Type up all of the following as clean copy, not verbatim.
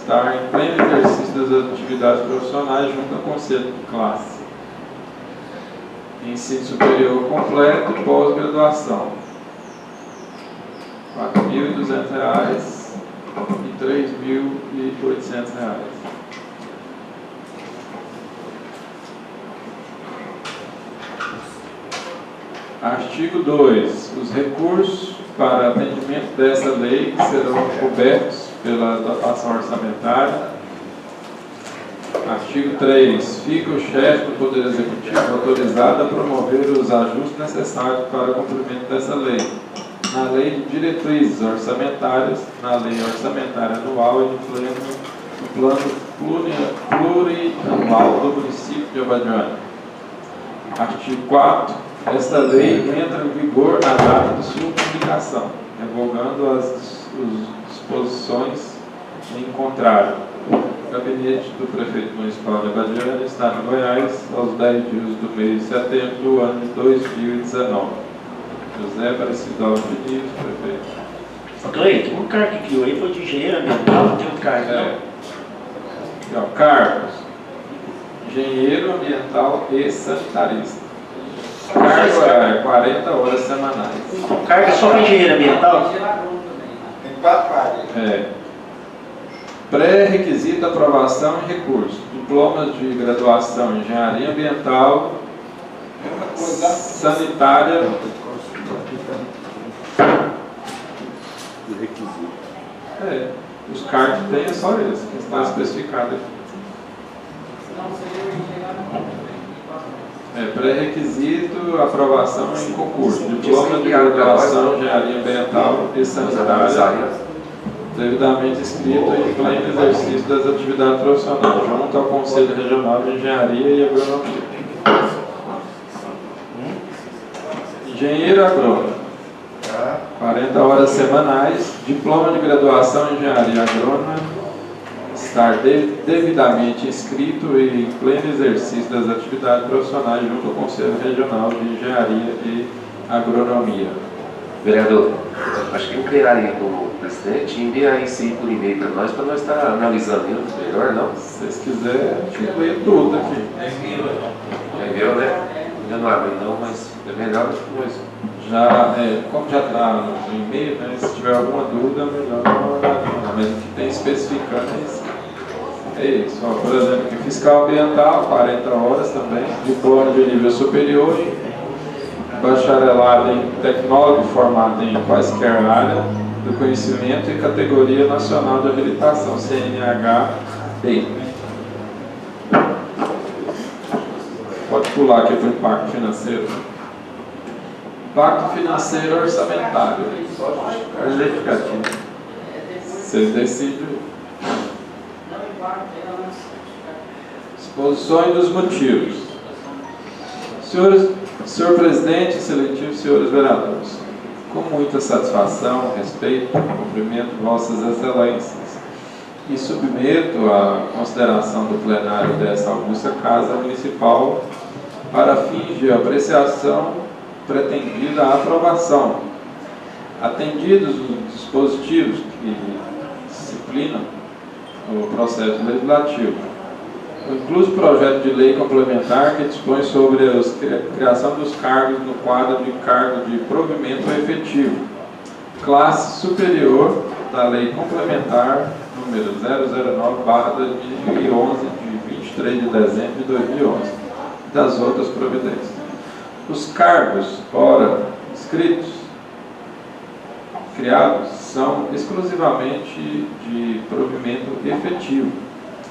estar em pleno exercício das atividades profissionais junto ao conselho de classe. Ensino superior completo e pós-graduação. R$ 4.200 e R$ 3.800. Artigo 2. Os recursos para atendimento dessa lei serão cobertos pela dotação orçamentária. Artigo 3. Fica o chefe do Poder Executivo autorizado a promover os ajustes necessários para o cumprimento dessa lei, na Lei de Diretrizes Orçamentárias, na Lei Orçamentária Anual e no Plano Plurianual do município de Abadiânia. Artigo 4. Esta lei entra em vigor na data de sua publicação, revogando as disposições em contrário. Gabinete do Prefeito Municipal de Abadiânia, Estado de Goiás, aos 10 dias do mês de setembro do ano de 2019. José Aparecido Alves Diniz, prefeito. Cleiton, o cargo que criou aí foi de engenheiro ambiental, não tem outro cargo, não? Cargos: engenheiro ambiental e sanitarista. Cargo é 40 horas semanais. O cargo é só para engenheiro ambiental? Tem 4 áreas. Pré-requisito, aprovação e recurso: diplomas de graduação em engenharia ambiental, sanitária. Os cargos que tem é só esse, que está especificado aqui. Pré-requisito, aprovação em concurso: diploma de graduação em engenharia ambiental e sanitária, devidamente inscrito em pleno exercício das atividades profissionais, junto ao Conselho Regional de Engenharia e Agronomia. Engenheiro agrônomo: 40 horas semanais, diploma de graduação em engenharia agrônoma, estar devidamente inscrito e em pleno exercício das atividades profissionais junto ao Conselho Regional de Engenharia e Agronomia. Vereador, acho que eu criaria como presidente e enviar isso aí por e-mail para nós estar analisando ele melhor, não? Se vocês quiserem, a gente lê tudo aqui. Enviou, né? Eu não abri não, mas é melhor depois. Como já está no e-mail, né, se tiver alguma dúvida, é melhor dar uma olhada. Mas o que tem especificando é isso. Ó, por exemplo, aqui, fiscal ambiental, 40 horas também, diploma de nível superior, bacharelado em tecnólogo formado em quaisquer área do conhecimento e categoria nacional de habilitação, CNH-B. Pode pular aqui para o impacto financeiro. Impacto financeiro orçamentário. Justificativo. Vocês decidem. Exposições dos motivos. Senhor Presidente, excelentíssimos senhores vereadores, com muita satisfação, respeito, cumprimento vossas excelências e submeto à consideração do plenário dessa augusta Casa Municipal para fins de apreciação pretendida a aprovação, atendidos os dispositivos que disciplinam o processo legislativo, o incluso projeto de lei complementar que dispõe sobre a criação dos cargos no quadro de cargo de provimento efetivo, classe superior da Lei Complementar número 009/2011, de 23 de dezembro de 2011, e das outras providências. Os cargos, ora inscritos, criados, são exclusivamente de provimento efetivo,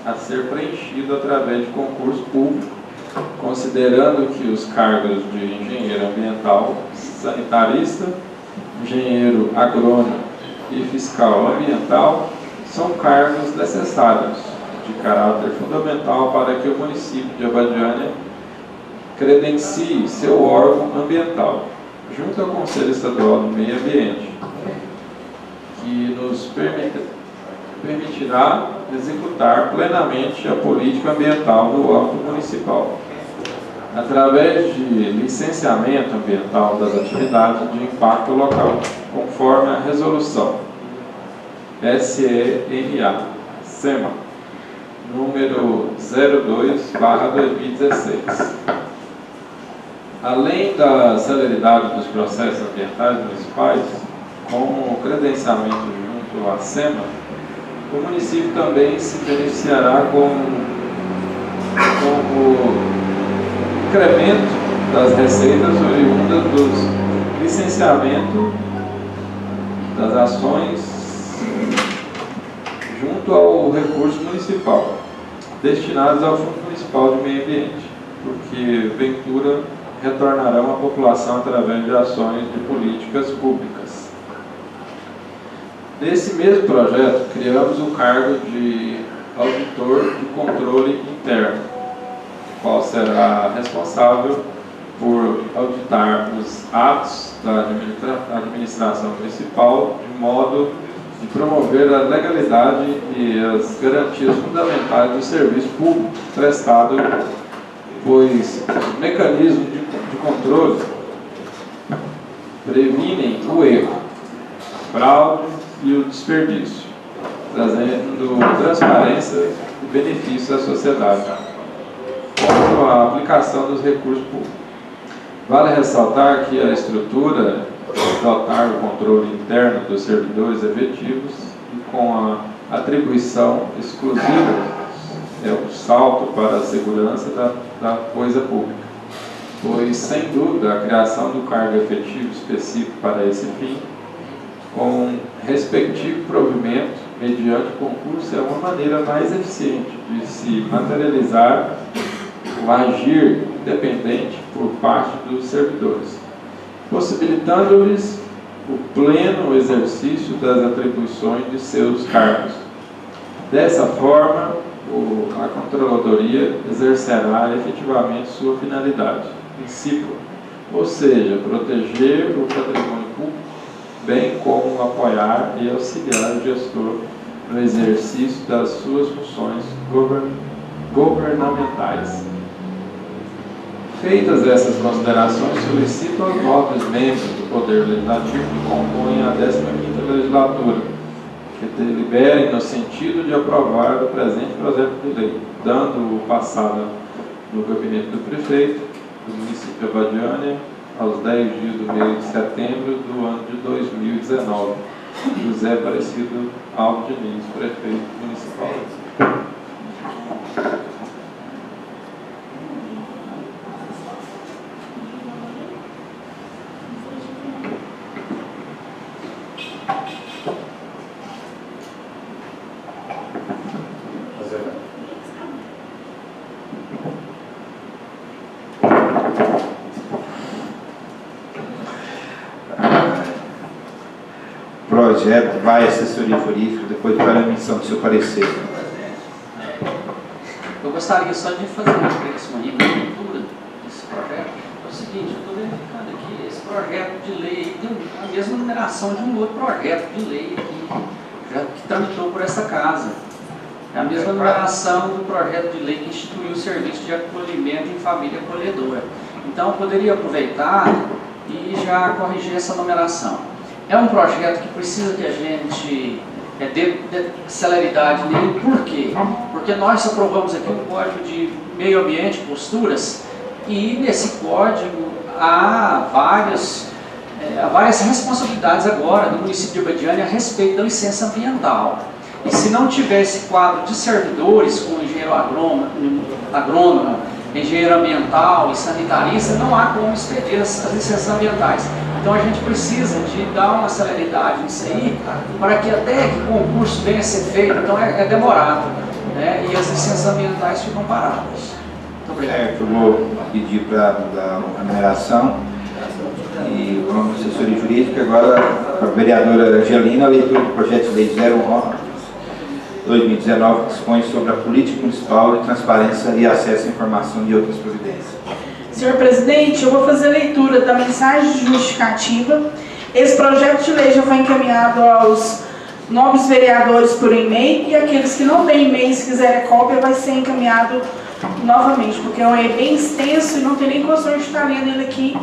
a ser preenchido através de concurso público, considerando que os cargos de engenheiro ambiental, sanitarista, engenheiro agrônomo e fiscal ambiental são cargos necessários, de caráter fundamental para que o município de Abadiânia credencie seu órgão ambiental, junto ao Conselho Estadual do Meio Ambiente, que nos permitirá executar plenamente a política ambiental do âmbito municipal, através de licenciamento ambiental das atividades de impacto local, conforme a resolução SEMA SEMA, número 02/2016. Além da celeridade dos processos ambientais municipais, com o credenciamento junto à SEMA, o município também se beneficiará com o incremento das receitas oriundas dos licenciamentos das ações junto ao recurso municipal, destinados ao Fundo Municipal de Meio Ambiente, porque ventura retornarão à população através de ações de políticas públicas. Nesse mesmo projeto, criamos o cargo de auditor de controle interno, o qual será responsável por auditar os atos da administração municipal de modo de promover a legalidade e as garantias fundamentais do serviço público prestado, pois os mecanismos de controle previnem o erro, a fraude e o desperdício, trazendo transparência e benefício à sociedade, quanto à aplicação dos recursos públicos. Vale ressaltar que a estrutura dotar o controle interno dos servidores efetivos e com a atribuição exclusiva é um salto para a segurança da coisa pública, pois, sem dúvida, a criação do cargo efetivo específico para esse fim, com respectivo provimento mediante concurso, é uma maneira mais eficiente de se materializar o agir independente por parte dos servidores, possibilitando-lhes o pleno exercício das atribuições de seus cargos. Dessa forma, a Controladoria exercerá efetivamente sua finalidade principal, ou seja, proteger o patrimônio público, bem como apoiar e auxiliar o gestor no exercício das suas funções governamentais. Feitas essas considerações, solicito aos novos membros do Poder Legislativo que compõem a 15ª Legislatura que deliberem no sentido de aprovar o presente projeto de lei, dando passada no gabinete do prefeito do município de Abadiânia aos 10 dias do mês de setembro do ano de 2019. José Aparecido Alves Diniz, prefeito municipal. Projeto vai à assessoria jurídica depois para a emissão do seu parecer. Eu gostaria só de fazer uma leitura desse projeto. É o seguinte, eu estou verificando aqui, esse projeto de lei tem a mesma numeração de um outro projeto de lei aqui, que tramitou por essa casa. É a mesma numeração do projeto de lei que instituiu o serviço de acolhimento em família acolhedora. Então, eu poderia aproveitar e já corrigir essa numeração. É um projeto que precisa que a gente dê celeridade nele. Por quê? Porque nós aprovamos aqui um código de meio ambiente, posturas, e nesse código há várias responsabilidades agora do município de Abadiânia a respeito da licença ambiental. E se não tiver esse quadro de servidores, com engenheiro agrônomo, engenheiro ambiental e sanitarista, não há como expedir as licenças ambientais. Então a gente precisa de dar uma celeridade nisso aí, para que até que o concurso venha a ser feito, então é demorado, né? E as licenças ambientais ficam paradas. Muito obrigado. Eu vou pedir para dar uma numeração e vamos para a assessoria jurídica. Agora, para a vereadora Angelina, a leitura do projeto de lei 01/2019, que dispõe sobre a política municipal de transparência e acesso à informação e outras providências. Senhor presidente, eu vou fazer a leitura da mensagem justificativa. Esse projeto de lei já foi encaminhado aos novos vereadores por e-mail, e aqueles que não têm e-mail, se quiserem cópia, vai ser encaminhado novamente, porque é bem extenso e não tem nem condições de estar lendo ele aqui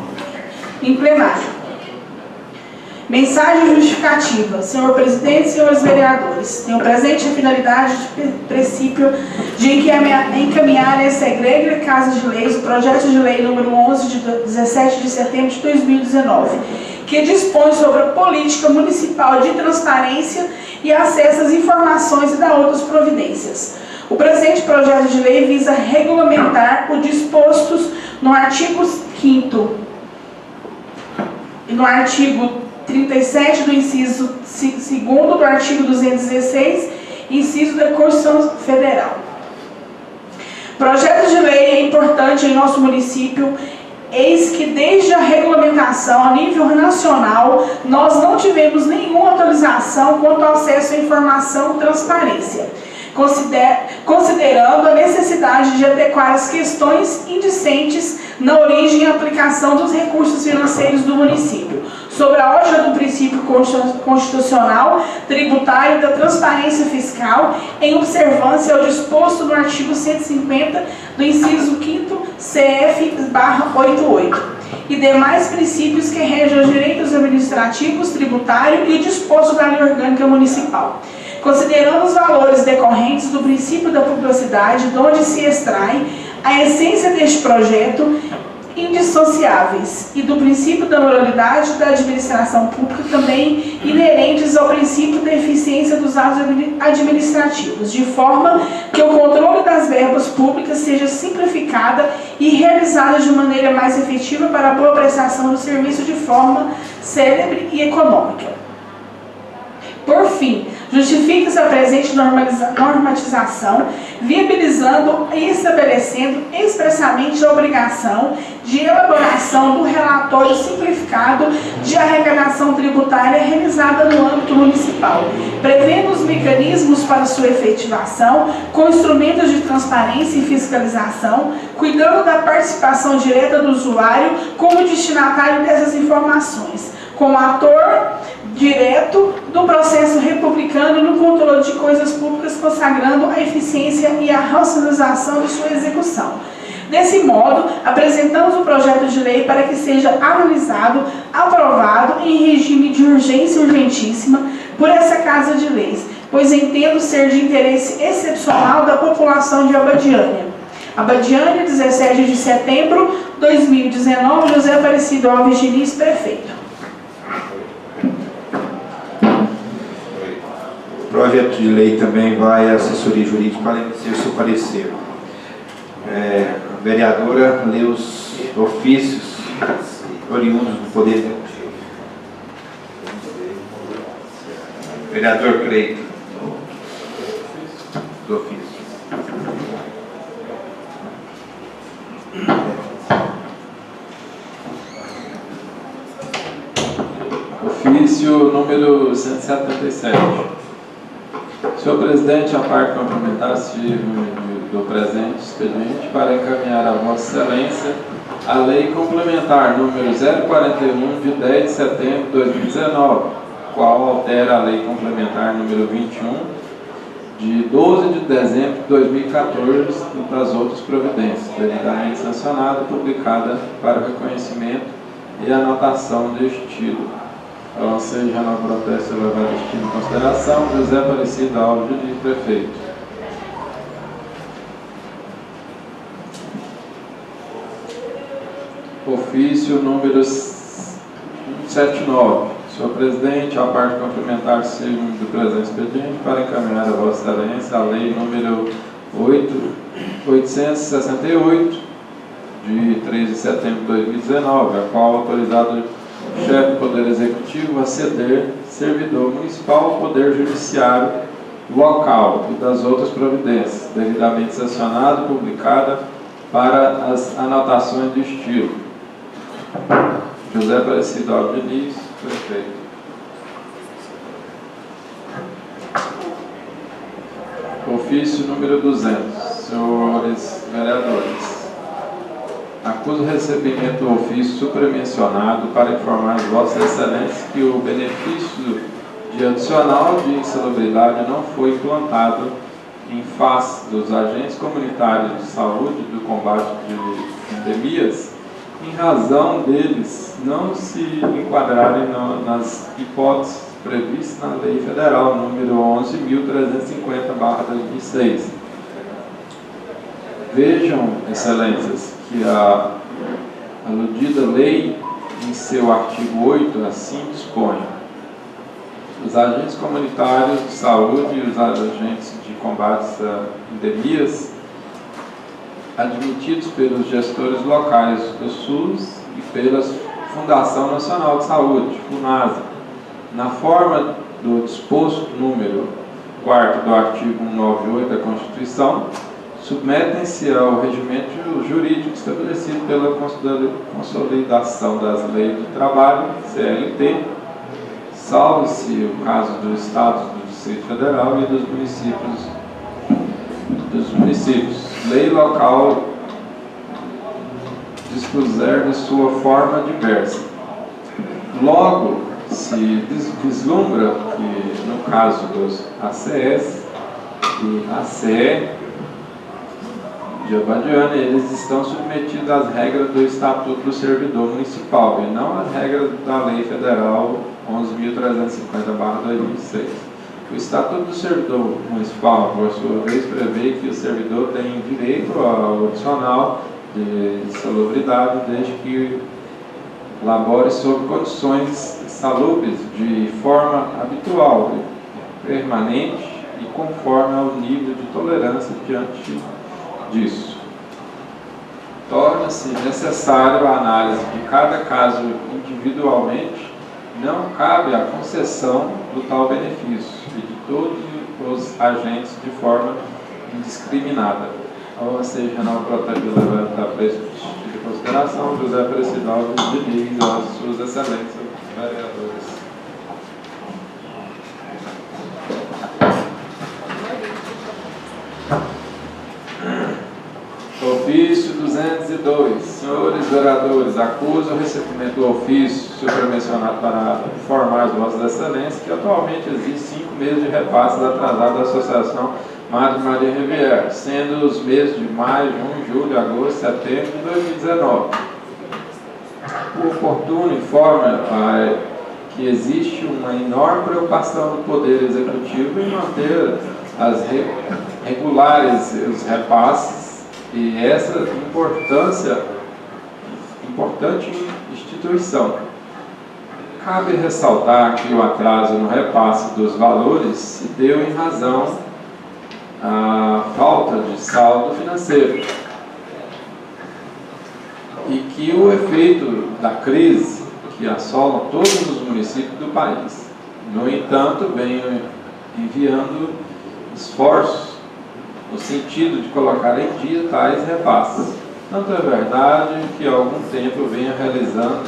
em plenário. Mensagem justificativa. Senhor Presidente, senhores vereadores, tenho presente a finalidade de princípio de encaminhar a essa Egregra Casa de Leis o projeto de lei número 11 de 17 de setembro de 2019, que dispõe sobre a política municipal de transparência e acesso às informações e dá outras providências. O presente projeto de lei visa regulamentar o dispostos no artigo 5º e no artigo 37 do inciso 2º do artigo 216, inciso da Constituição Federal. Projeto de lei é importante em nosso município, eis que desde a regulamentação a nível nacional, nós não tivemos nenhuma atualização quanto ao acesso à informação e transparência, considerando a necessidade de adequar as questões indicentes na origem e aplicação dos recursos financeiros do município, sobre a ótica do princípio constitucional, tributário e da transparência fiscal, em observância ao disposto no artigo 150 do inciso 5º CF/88 e demais princípios que regem os direitos administrativos, tributário e disposto da Lei Orgânica Municipal. Considerando os valores decorrentes do princípio da publicidade, de onde se extrai a essência deste projeto, indissociáveis, e do princípio da moralidade da administração pública, também inerentes ao princípio da eficiência dos atos administrativos, de forma que o controle das verbas públicas seja simplificada e realizada de maneira mais efetiva para a boa prestação do serviço de forma célere e econômica. Por fim, justifica-se a presente normatização, viabilizando e estabelecendo expressamente a obrigação de elaboração do relatório simplificado de arrecadação tributária realizada no âmbito municipal, prevendo os mecanismos para sua efetivação, com instrumentos de transparência e fiscalização, cuidando da participação direta do usuário como destinatário dessas informações, como ator direto do processo republicano no controle de coisas públicas, consagrando a eficiência e a racionalização de sua execução. Desse modo, apresentamos o projeto de lei para que seja analisado, aprovado em regime de urgência urgentíssima por essa Casa de Leis, pois entendo ser de interesse excepcional da população de Abadiânia. Abadiânia, 17 de setembro de 2019, José Aparecido Alves Diniz, prefeito. O projeto de lei também vai à assessoria jurídica para emitir seu parecer. A vereadora lê os ofícios oriundos do Poder Executivo. Vereador Cleito. Os ofícios. Ofício número 177. Senhor Presidente, a parte complementar do presente expediente para encaminhar a Vossa Excelência a Lei Complementar número 041 de 10 de setembro de 2019, qual altera a Lei Complementar número 21 de 12 de dezembro de 2014 e das outras providências, devidamente sancionada e publicada para o reconhecimento e anotação deste título. Então, seja na protesta levado este em consideração, José Aparecido Alves Diniz, prefeito. Ofício número 179. Senhor Presidente, a parte complementar segundo do presente expediente para encaminhar a Vossa Excelência a Lei número 868, de 3 de setembro de 2019, a qual autorizado o chefe do Poder Executivo a ceder servidor municipal ao Poder Judiciário local e das outras providências, devidamente sancionada e publicada para as anotações de estilo. José Aparecido Alves Diniz, prefeito. Ofício número 200. Senhores vereadores, acuso o recebimento do ofício supramencionado para informar Vossa Excelência que o benefício de adicional de insalubridade não foi implantado em face dos agentes comunitários de saúde do combate de endemias em razão deles não se enquadrarem nas hipóteses previstas na Lei Federal número 11.350/2006. Vejam, excelências, que a aludida lei, em seu artigo 8, assim dispõe: os agentes comunitários de saúde e os agentes de combate a endemias, admitidos pelos gestores locais do SUS e pela Fundação Nacional de Saúde, FUNASA, na forma do disposto número 4º do artigo 198 da Constituição, submetem-se ao regimento jurídico estabelecido pela Consolidação das Leis do Trabalho, CLT, salvo-se o caso dos Estados do Distrito Federal e dos municípios. Lei local dispuser de sua forma diversa. Logo, se vislumbra que, no caso dos ACS e ACE de Abadiânia, eles estão submetidos às regras do Estatuto do Servidor Municipal e não às regras da Lei Federal 11.350/2006. O Estatuto do Servidor Municipal, por sua vez, prevê que o servidor tem direito ao adicional de salubridade desde que labore sob condições salubres de forma habitual, permanente e conforme ao nível de tolerância diante disso. Torna-se necessário a análise de cada caso individualmente. Não cabe a concessão do tal benefício e de todos os agentes de forma indiscriminada. A OAC Regional protege levantar preço de consideração, José Aparecido Alves de Diniz, às suas excelências, vereadores. Ofício 202. Senhores vereadores, acuso o recebimento do ofício supramencionado para informar as vossas excelências que atualmente existe 5 meses de repasses atrasados da Associação Madre Maria Rivière, sendo os meses de maio, junho, julho, agosto, setembro de 2019. O oportuno informa que existe uma enorme preocupação do Poder Executivo em manter as regulares os repasses e essa importante instituição. Cabe ressaltar que o atraso no repasse dos valores se deu em razão à falta de saldo financeiro e que o efeito da crise que assola todos os municípios do país. No entanto, vem enviando esforços no sentido de colocar em dia tais repasses. Tanto é verdade que há algum tempo eu venho realizando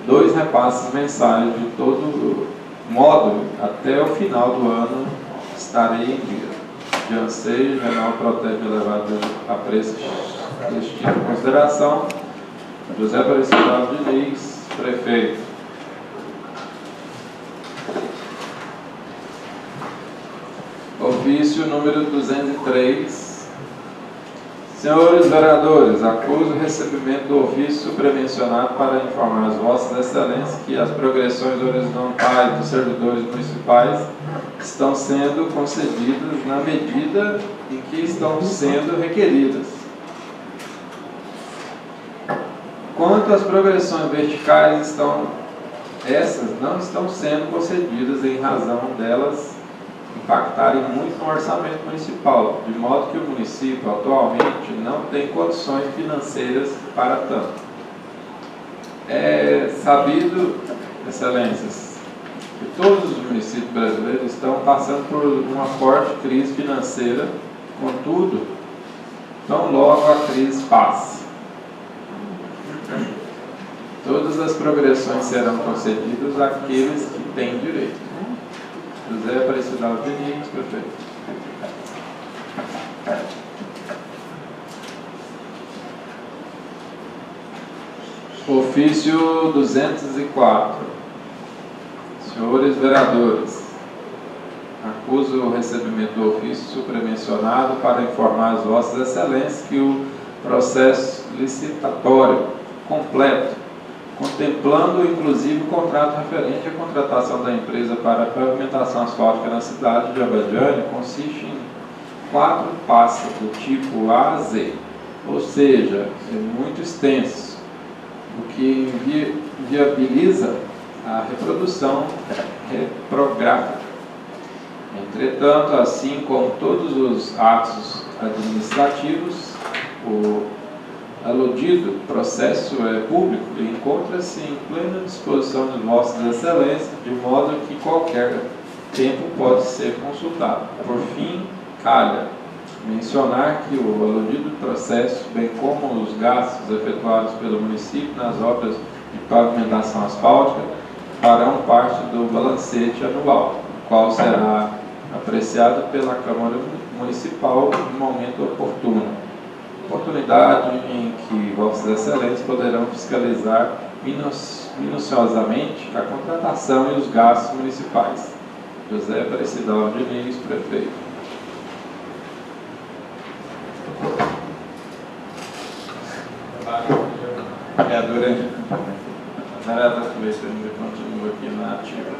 2 repasses mensais de todo modo, até o final do ano estarei em dia. De anseio, General protege elevado a preço deste tipo de consideração, José Aparecido Alves de Diniz, prefeito. Ofício número 203. Senhores vereadores, acuso o recebimento do ofício supramencionado para informar as vossas excelências que as progressões horizontais dos servidores municipais estão sendo concedidas na medida em que estão sendo requeridas. Quanto às progressões verticais, essas não estão sendo concedidas em razão delas impactarem muito no orçamento municipal, de modo que o município atualmente não tem condições financeiras para tanto. É sabido, excelências, que todos os municípios brasileiros estão passando por uma forte crise financeira, contudo, tão logo a crise passe, todas as progressões serão concedidas àqueles que têm direito. José Aparecido Alves de Diniz, prefeito. Ofício 204. Senhores vereadores, acuso o recebimento do ofício supramencionado para informar as vossas excelências que o processo licitatório completo, contemplando inclusive o contrato referente à contratação da empresa para a pavimentação asfáltica na cidade de Abadiânia, consiste em 4 passos do tipo A a Z, ou seja, é muito extenso, o que viabiliza a reprodução reprográfica. Entretanto, assim como todos os atos administrativos, o aludido processo é público e encontra-se em plena disposição de Vossas Excelências, de modo que qualquer tempo pode ser consultado. Por fim, calha mencionar que o aludido processo, bem como os gastos efetuados pelo município nas obras de pavimentação asfáltica, farão parte do balancete anual, o qual será apreciado pela Câmara Municipal no momento oportuno. Oportunidade em que Vossas Excelências poderão fiscalizar minuciosamente a contratação e os gastos municipais. José Aparecido Alves Diniz, prefeito. Vereadora, continua aqui na ativa.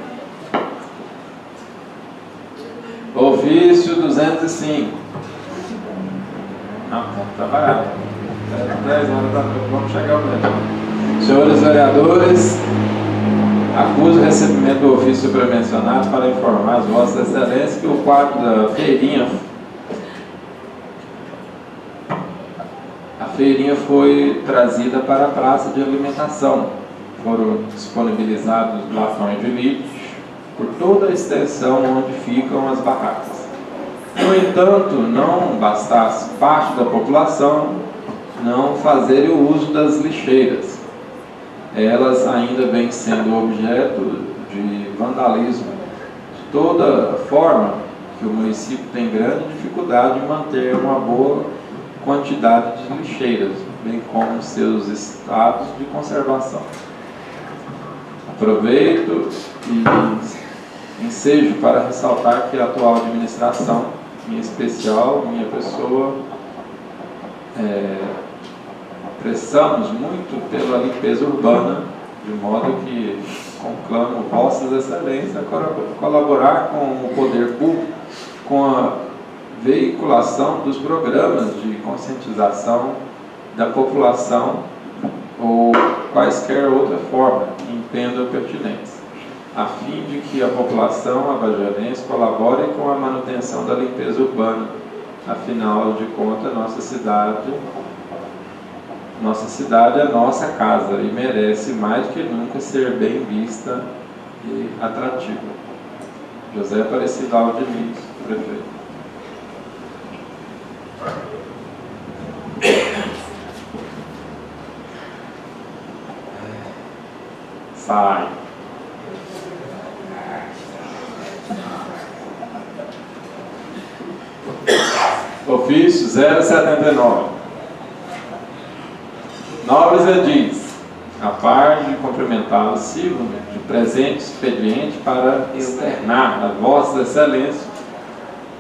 Ofício 205. Não, vamos trabalhar. 10 horas da noite, vamos chegar ao mesmo. Senhores vereadores, acuso o recebimento do ofício supramencionado para informar as Vossas Excelências que o quadro da feirinha foi trazida para a praça de alimentação. Foram disponibilizados latões de lixo por toda a extensão onde ficam as barracas. No entanto, não bastasse parte da população não fazer o uso das lixeiras. Elas ainda vêm sendo objeto de vandalismo. De toda forma, que o município tem grande dificuldade em manter uma boa quantidade de lixeiras, bem como seus estados de conservação. Aproveito e ensejo para ressaltar que a atual administração, em especial minha pessoa, pressamos muito pela limpeza urbana, de modo que conclamo Vossas Excelências a colaborar com o poder público, com a veiculação dos programas de conscientização da população ou quaisquer outra forma que entendam pertinentes, a fim de que a população abadianense colabore com a manutenção da limpeza urbana. Afinal de contas, nossa cidade é nossa casa e merece mais do que nunca ser bem vista e atrativa. José Aparecido Alves Diniz, prefeito. Sai. Ofício 079. Nobres edis, a par de cumprimentá-los, sirvo-me de presente expediente para externar a Vossas Excelências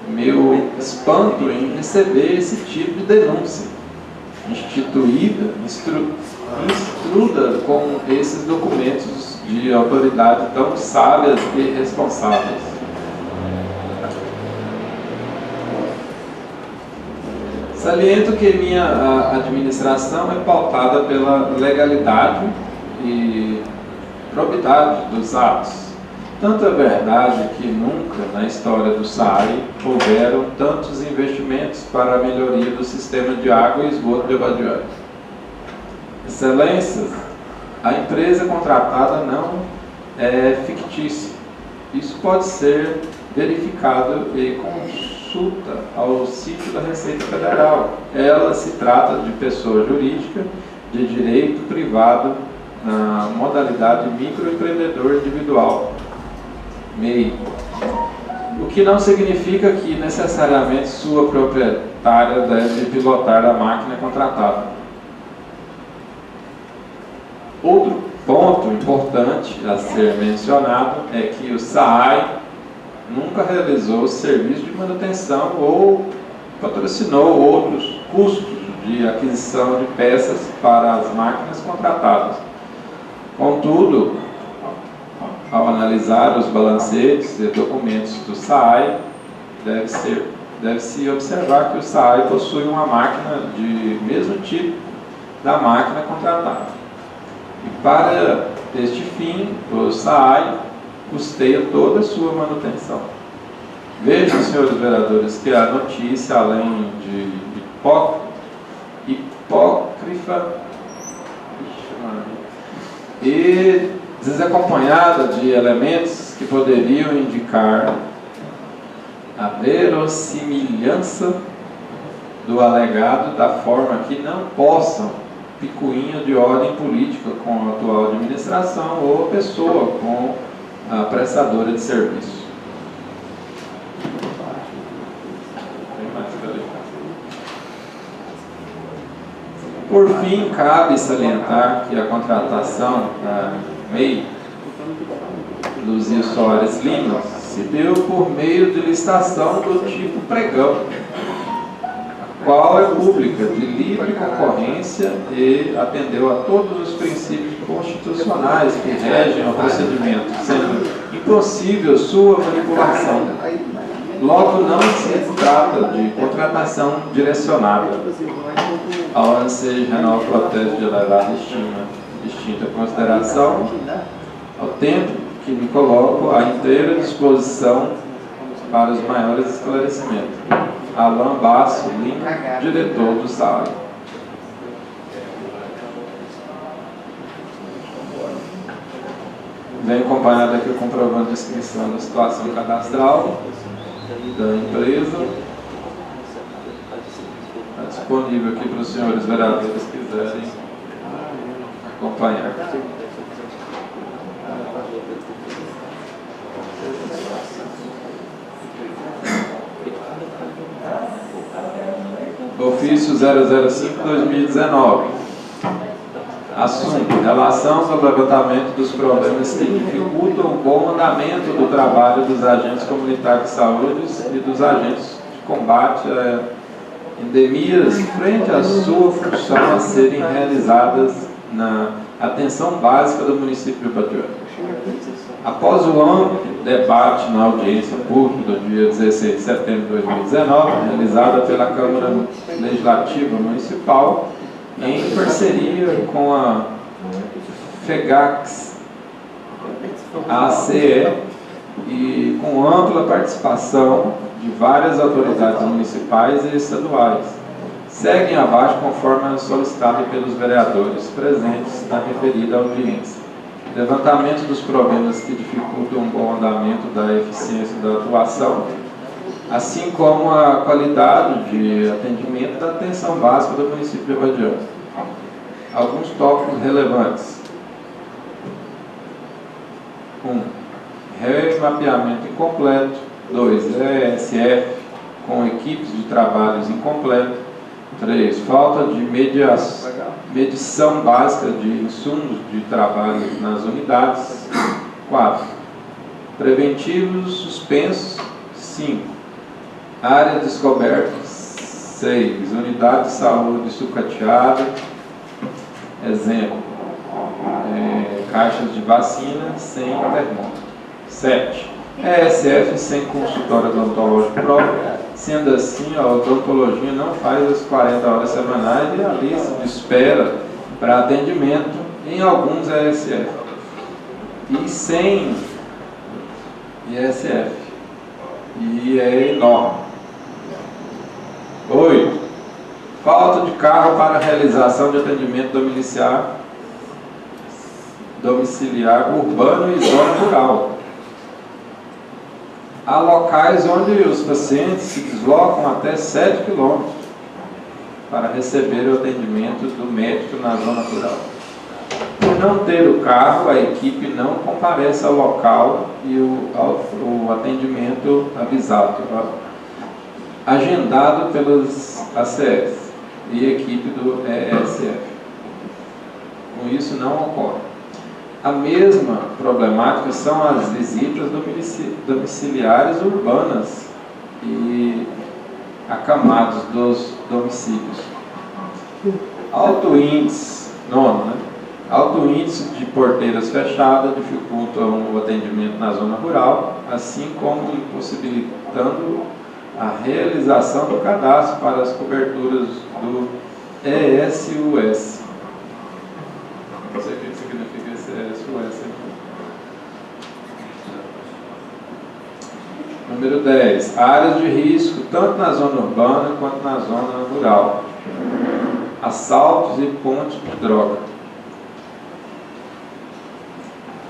meu espanto em receber esse tipo de denúncia, instituída, instruída com esses documentos de autoridade tão sábias e responsáveis. Saliento que minha administração é pautada pela legalidade e probidade dos atos. Tanto é verdade que nunca na história do SAI houveram tantos investimentos para a melhoria do sistema de água e esgoto de Abadiânia. Excelências, a empresa contratada não é fictícia. Isso pode ser verificado e consulta ao sítio da Receita Federal. Ela se trata de pessoa jurídica de direito privado na modalidade microempreendedor individual, MEI, o que não significa que necessariamente sua proprietária deve pilotar a máquina contratada. Outro ponto importante a ser mencionado é que o SAAI nunca realizou serviço de manutenção ou patrocinou outros custos de aquisição de peças para as máquinas contratadas. Contudo, ao analisar os balancetes e documentos do SAAI, deve-se observar que o SAAI possui uma máquina de mesmo tipo da máquina contratada. E para este fim, o SAAI custeia toda a sua manutenção. Vejam, senhores vereadores, que a notícia, além de hipócrifa e desacompanhada de elementos que poderiam indicar a verossimilhança do alegado, da forma que não possam picuinha de ordem política com a atual administração ou a pessoa com a prestadora de serviço. Por fim, cabe salientar que a contratação da MEI Luzia Soares Lima se deu por meio de licitação do tipo pregão, a qual é pública, de livre concorrência e atendeu a todos os princípios constitucionais que regem o procedimento, sendo impossível sua manipulação. Logo, não se trata de contratação direcionada. A ONC General protege de levar distinta consideração ao tempo que me coloco à inteira disposição para os maiores esclarecimentos. Alain Basso Lima, diretor do SAAI. Vem acompanhado aqui o comprovante de inscrição da situação cadastral da empresa. Está disponível aqui para os senhores vereadores que quiserem acompanhar. Ofício 005/2019. Assunto: relação ao levantamento dos problemas que dificultam o bom andamento do trabalho dos agentes comunitários de saúde e dos agentes de combate a endemias frente à sua função a serem realizadas na atenção básica do município de Badiânia. Após o amplo debate na audiência pública do dia 16 de setembro de 2019, realizada pela Câmara Legislativa Municipal, em parceria com a FEGAX, ACE, e com ampla participação de várias autoridades municipais e estaduais, seguem abaixo conforme solicitado pelos vereadores presentes na referida audiência. Levantamento dos problemas que dificultam o bom andamento da eficiência da atuação, assim como a qualidade de atendimento da atenção básica do município de Badiânia. Alguns tópicos relevantes. 1. Remapeamento incompleto. 2. ESF com equipes de trabalhos incompleto. 3. Falta de medição básica de insumos de trabalho nas unidades. 4. Preventivos suspensos. 5. Área descoberta. 6. Unidade de saúde sucateada. Exemplo: caixas de vacina sem termômetro. 7. ESF sem consultório odontológico próprio. Sendo assim, a odontologia não faz as 40 horas semanais e a lista de espera para atendimento em alguns ESF. E sem ISF. E é enorme. 8. Falta de carro para realização de atendimento domiciliar urbano e zona rural. Há locais onde os pacientes se deslocam até 7 km para receber o atendimento do médico na zona rural. Por não ter o carro, a equipe não comparece ao local e o atendimento agendado pelos ACS e equipe do ESF. Com isso não ocorre. A mesma problemática são as visitas domiciliares urbanas e acamados dos domicílios. Alto índice, nono, né? Alto índice de porteiras fechadas dificultam o atendimento na zona rural, assim como impossibilitando a realização do cadastro para as coberturas do ESUS. Não sei o que significa esse ESUS aqui. Número 10. Áreas de risco, tanto na zona urbana quanto na zona rural. Assaltos e pontos de droga.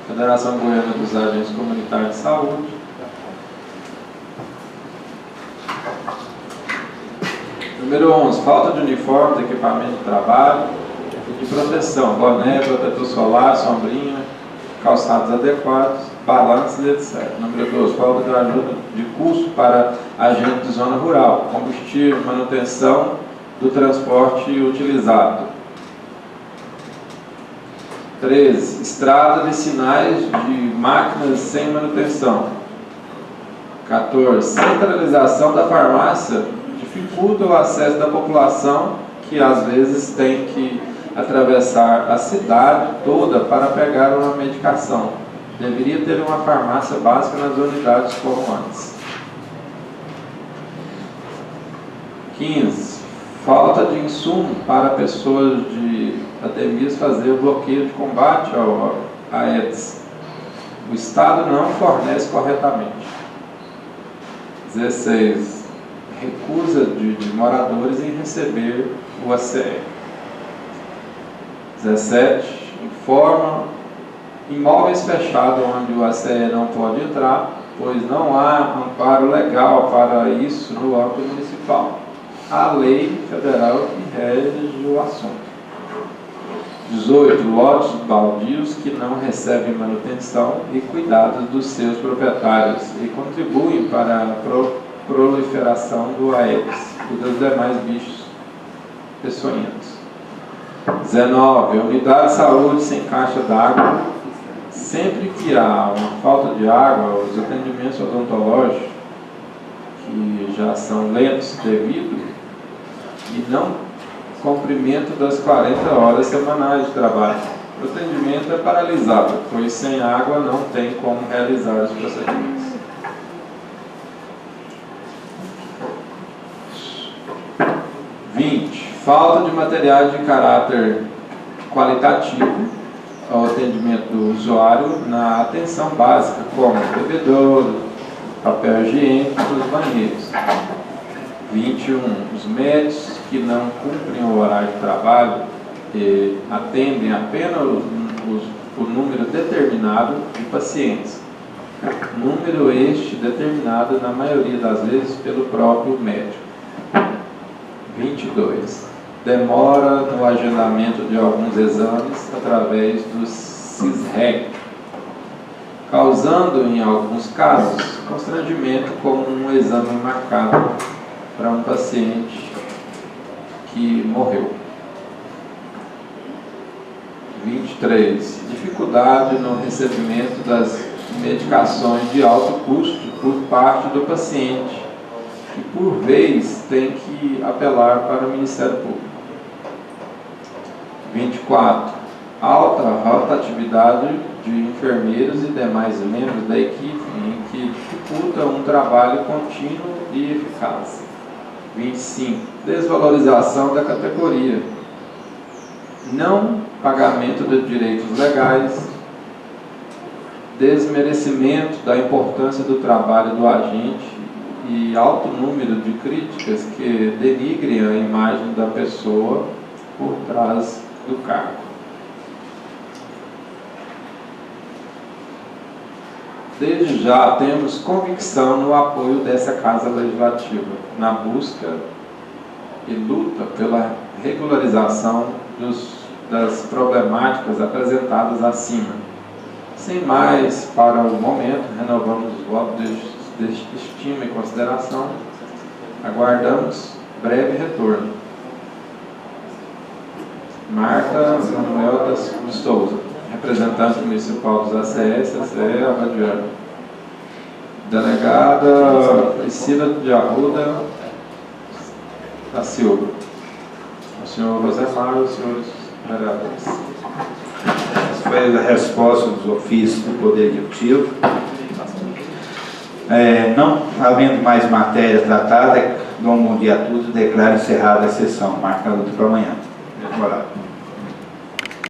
Federação Goiana dos Agentes Comunitários de Saúde. Número 11. Falta de uniformes, equipamento de trabalho e de proteção. Boné, protetor solar, sombrinha, calçados adequados, balanços, etc. Número 12. Falta de ajuda de custo para agentes de zona rural. Combustível, manutenção do transporte utilizado. 13. Estrada de sinais de máquinas sem manutenção. 14. Centralização da farmácia dificulta o acesso da população, que às vezes tem que atravessar a cidade toda para pegar uma medicação. Deveria ter uma farmácia básica nas unidades como antes. 15. Falta de insumo para pessoas de pandemias fazer o bloqueio de combate ao AIDS. O Estado não fornece corretamente. 16. Recusa de moradores em receber o ACE. 17. Informa imóveis fechados onde o ACE não pode entrar, pois não há amparo legal para isso no âmbito municipal. A lei federal que rege o assunto. 18. Lotes baldios que não recebem manutenção e cuidados dos seus proprietários e contribuem para a proliferação do Aedes e dos demais bichos peçonhentos. 19. Unidade de saúde sem caixa d'água. Sempre que há uma falta de água, os atendimentos odontológicos, que já são lentos devido e não cumprimento das 40 horas semanais de trabalho. O atendimento é paralisado, pois sem água não tem como realizar os procedimentos. Falta de materiais de caráter qualitativo ao atendimento do usuário na atenção básica, como bebedouro, papel higiênico dos banheiros. 21. Os médicos que não cumprem o horário de trabalho e atendem apenas o número determinado de pacientes. Número este determinado, na maioria das vezes, pelo próprio médico. 22. Demora no agendamento de alguns exames através do CISREG, causando, em alguns casos, constrangimento como um exame marcado para um paciente que morreu. 23. Dificuldade no recebimento das medicações de alto custo por parte do paciente, que por vez tem que apelar para o Ministério Público. 24. Alta rotatividade de enfermeiros e demais membros da equipe, em que dificulta um trabalho contínuo e eficaz. 25. Desvalorização da categoria. Não pagamento de direitos legais. Desmerecimento da importância do trabalho do agente e alto número de críticas que denigrem a imagem da pessoa por trás do cargo. Desde já temos convicção no apoio dessa Casa Legislativa na busca e luta pela regularização das problemáticas apresentadas acima. Sem mais, para o momento, renovamos os votos de estima e consideração. Aguardamos breve retorno. Marta Manuel de Souza, representante municipal dos ACS, ACE, Abadiano. Delegada Priscila de Arruda da Silva. O senhor Rosemar e os senhores vereadores. Essa foi a resposta dos ofícios do Poder Executivo. Não havendo mais matéria tratada, dou um bom dia a todos e declaro encerrada a sessão. Marca a luta para amanhã. Demorado.